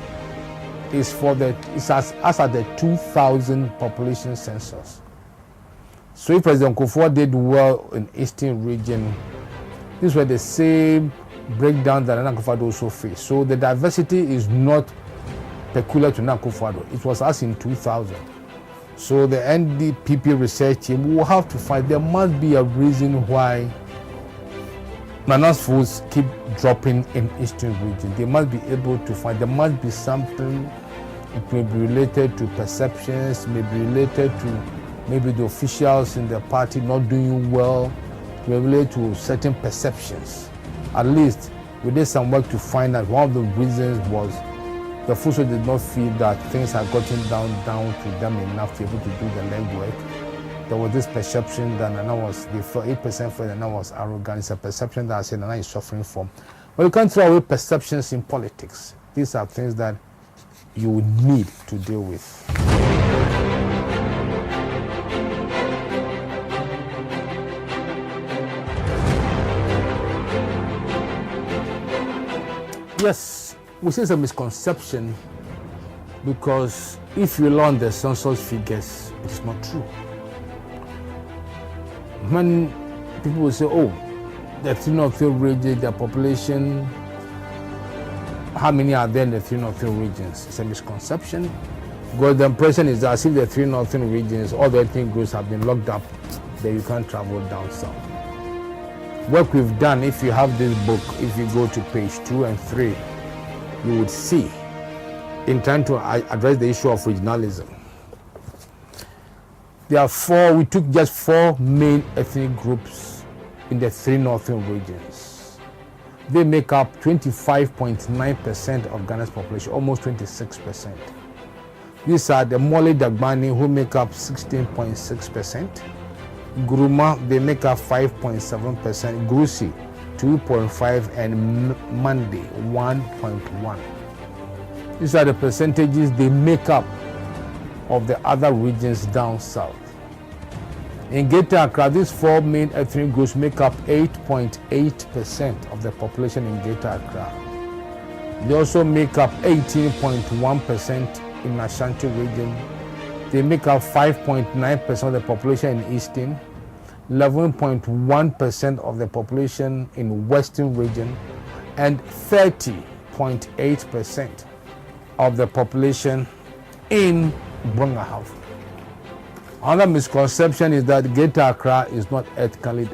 is as at the 2000 population census. So if President Kufuor did well in Eastern region, these were the same breakdown that Nana Akufo-Addo also faced. So the diversity is not peculiar to Nana Akufo-Addo. It was as in 2000. So the NDPP research team will have to find, there must be a reason why Nana's votes keep dropping in Eastern region. They must be able to find, there must be something. It may be related to perceptions, may be related to maybe the officials in the party not doing well, it may be related to certain perceptions. At least we did some work to find out. One of the reasons was the Fuso did not feel that things had gotten down to them enough to be able to do the legwork. There was this perception that Nana was, they felt 8% for Nana was arrogant. It's a perception that I said Nana is suffering from. But you can't throw away perceptions in politics. These are things that you would need to deal with. Yes, we see it's a misconception because if you learn the census figures, it's not true. When people will say, oh, the 3 Northern region, their population, how many are there in the 3 Northern regions? It's a misconception. Because the impression is that if the 3 Northern regions, all the ethnic groups have been locked up, then you can't travel down south. What we've done, if you have this book, if you go to page 2 and 3, you would see, in trying to address the issue of regionalism, there are we took just 4 main ethnic groups in the 3 Northern regions. They make up 25.9% of Ghana's population, almost 26%. These are the Mole Dagbani, who make up 16.6%. Guruma, they make up 5.7%. Grusi, 2.5%, and Mande, 1.1%. These are the percentages they make up of the other regions down south. In Greater Accra, these 4 main ethnic groups make up 8.8% of the population in Greater Accra. They also make up 18.1% in Ashanti region. They make up 5.9% of the population in Eastern, 11.1% of the population in Western region, and 30.8% of the population in Brongahau. Another misconception is that Greater Accra is not ethnically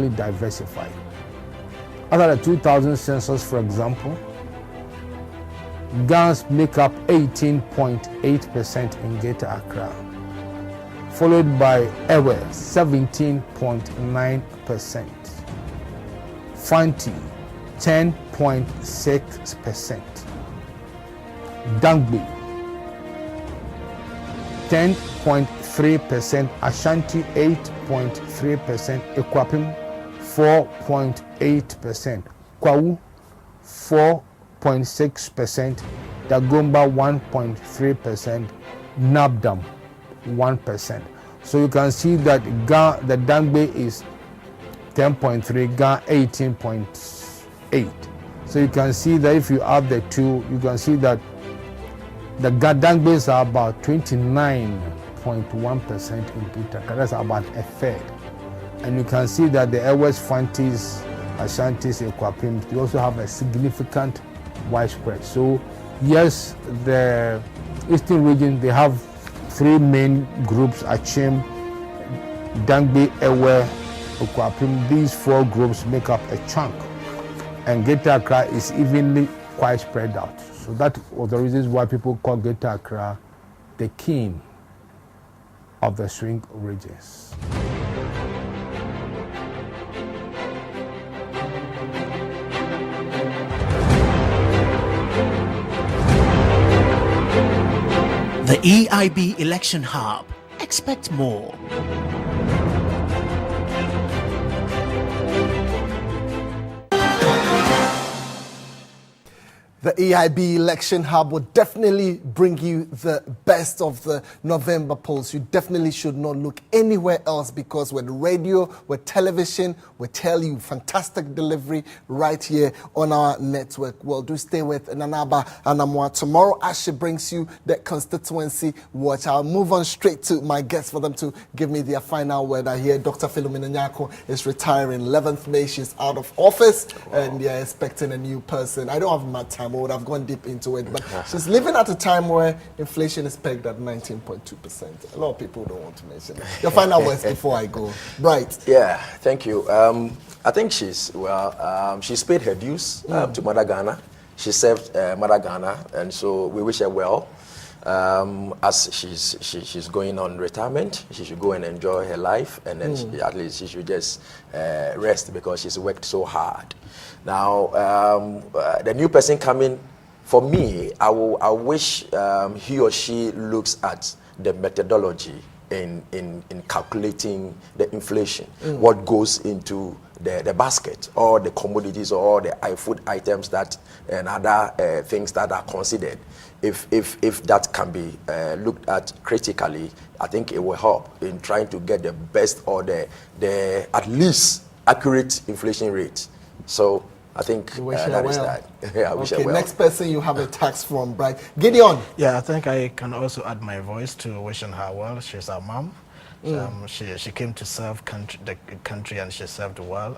diversified. After the 2000 census, for example, Gans make up 18.8% in Greater Accra, followed by Ewe, 17.9%, Fanti, 10.6%, Dangbi, 10.3%, Ashanti 8.3%, Ekwapim 4.8%, Kwawu 4.6%, Dagomba 1.3%, Nabdam 1%. So you can see that the Dangbe is 10.3, Ga 18.8. So you can see that if you add the two, you can see that the Dangbes are about 29.1% in Greater Accra. That's about a third. And you can see that the Ewes, Fantis, Ashantis, Ekwapim, they also have a significant widespread. So yes, the Eastern region, they have 3 main groups: Achim, Dangbe, Ewe, Ekwapim. These 4 groups make up a chunk. And Greater Accra is evenly quite spread out. So that was the reasons why people call Greater Accra the king of the swing regions. The EIB Election Hub. Expect more. The EIB Election Hub will definitely bring you the best of the November polls. You definitely should not look anywhere else, because with radio, with television, we tell you fantastic delivery right here on our network. Well, do stay with Nanaba Anamwa. Tomorrow, Ashley brings you the constituency watch. I'll move on straight to my guests for them to give me their final word. I hear Dr. Philomena Nyako is retiring 11th May. She's out of office, and they're expecting a new person. I don't have much time. I would have gone deep into it, but she's living at a time where inflation is pegged at 19.2%. A lot of people don't want to mention it. Your final words before I go. Right. Yeah, thank you. I think she's paid her dues to Mother Ghana. She served Mother Ghana, and so we wish her well. As she's going on retirement, she should go and enjoy her life, and then at least she should just rest, because she's worked so hard. Now, the new person coming, for me, I wish he or she looks at the methodology in calculating the inflation, what goes into the basket, or the commodities, or the food items that and other things that are considered. If that can be looked at critically, I think it will help in trying to get the best, or the at least accurate inflation rate. So I think that is that. Yeah, I wish her well. Next person you have a tax from, right? Gideon. Yeah, I think I can also add my voice to wishing her well. She's our mom. She came to serve the country, and she served well.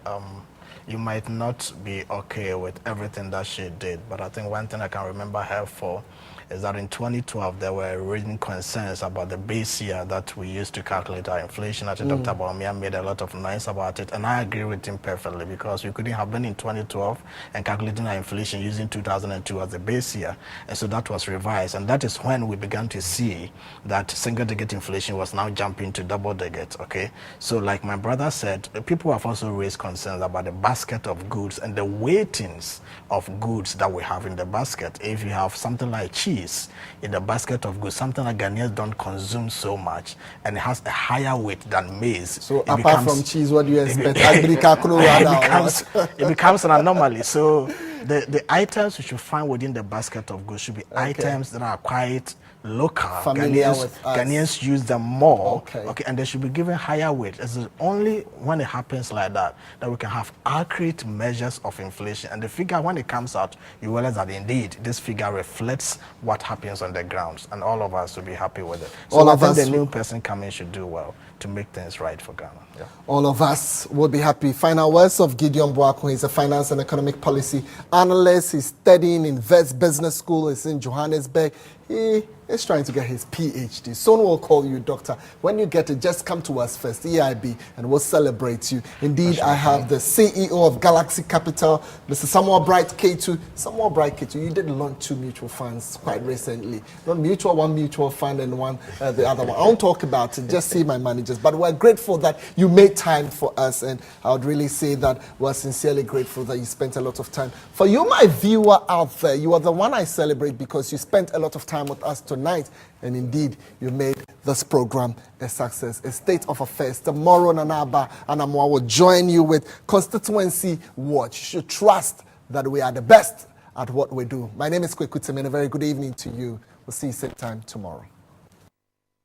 You might not be okay with everything that she did, but I think one thing I can remember her for is that in 2012 there were written concerns about the base year that we used to calculate our inflation. I think Dr. Baumia made a lot of noise about it, and I agree with him perfectly, because we couldn't have been in 2012 and calculating our inflation using 2002 as the base year, and so that was revised, and that is when we began to see that single-digit inflation was now jumping to double-digit. Okay, so like my brother said, people have also raised concerns about the basket of goods and the weightings of goods that we have in the basket. If you have something like cheese in the basket of goods, something that Ghanaians don't consume so much, and it has a higher weight than maize. So apart from cheese, what do you expect? It becomes an anomaly. So the items you should find within the basket of goods should be items that are quite local. Ghanaians use them more. Okay, and they should be given higher weight. It's only when it happens like that that we can have accurate measures of inflation. And the figure, when it comes out, you realize that indeed this figure reflects what happens on the grounds, and all of us will be happy with it. So I think the new person coming should do well to make things right for Ghana. Yeah. All of us will be happy. Final words of Gideon Boakun. He's a finance and economic policy analyst. He's studying in Wits Business School. He's in Johannesburg. He is trying to get his PhD. Soon we'll call you, doctor. When you get it, just come to us first, EIB, and we'll celebrate you. Indeed, I have the CEO of Galaxy Capital, Mr. Samuel Bright K2. Samuel Bright K2, you did launch 2 mutual funds quite recently. Not mutual, one mutual fund and one the other one. I won't talk about it, just see my managers. But we're grateful that you made time for us, and I would really say that we're sincerely grateful that you spent a lot of time. For you, my viewer out there, you are the one I celebrate, because you spent a lot of time with us tonight, and indeed you made this program a success. A state of affairs tomorrow. Nanaba Anamwa will join you with Constituency Watch. You should trust that we are the best at what we do. My name is Gov'T, and a very good evening to you. We'll see you same time tomorrow.